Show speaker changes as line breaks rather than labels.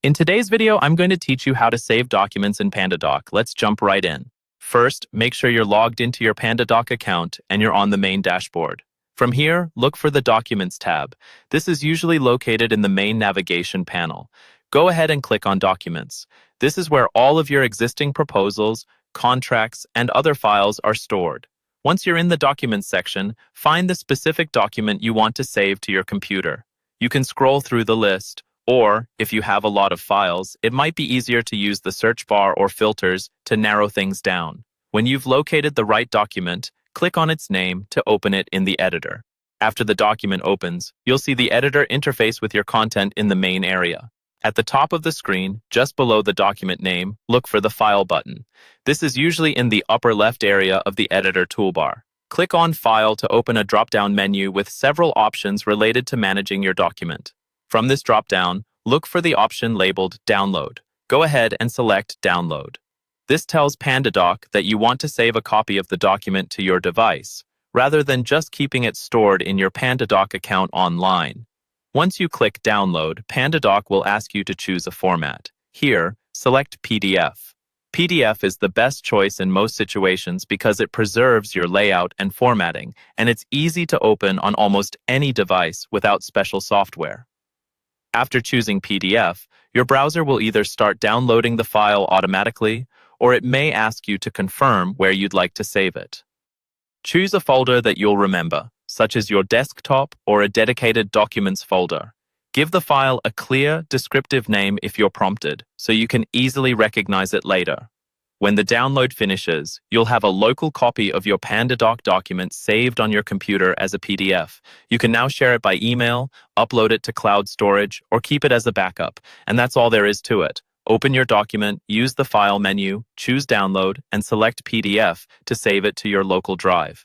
In today's video, I'm going to teach you how to save documents in Pandadoc. Let's jump right in. First, make sure you're logged into your Pandadoc account and you're on the main dashboard. From here, look for the Documents tab. This is usually located in the main navigation panel. Go ahead and click on Documents. This is where all of your existing proposals, contracts, and other files are stored. Once you're in the Documents section, find the specific document you want to save to your computer. You can scroll through the list, or, if you have a lot of files, it might be easier to use the search bar or filters to narrow things down. When you've located the right document, click on its name to open it in the editor. After the document opens, you'll see the editor interface with your content in the main area. At the top of the screen, just below the document name, look for the File button. This is usually in the upper left area of the editor toolbar. Click on File to open a drop-down menu with several options related to managing your document. From this drop-down, look for the option labeled Download. Go ahead and select Download. This tells Pandadoc that you want to save a copy of the document to your device, rather than just keeping it stored in your Pandadoc account online. Once you click Download, Pandadoc will ask you to choose a format. Here, select PDF. PDF is the best choice in most situations because it preserves your layout and formatting, and it's easy to open on almost any device without special software. After choosing PDF, your browser will either start downloading the file automatically, or it may ask you to confirm where you'd like to save it. Choose a folder that you'll remember, such as your desktop or a dedicated Documents folder. Give the file a clear, descriptive name if you're prompted, so you can easily recognize it later. When the download finishes, you'll have a local copy of your Pandadoc document saved on your computer as a PDF. You can now share it by email, upload it to cloud storage, or keep it as a backup, and that's all there is to it. Open your document, use the File menu, choose Download, and select PDF to save it to your local drive.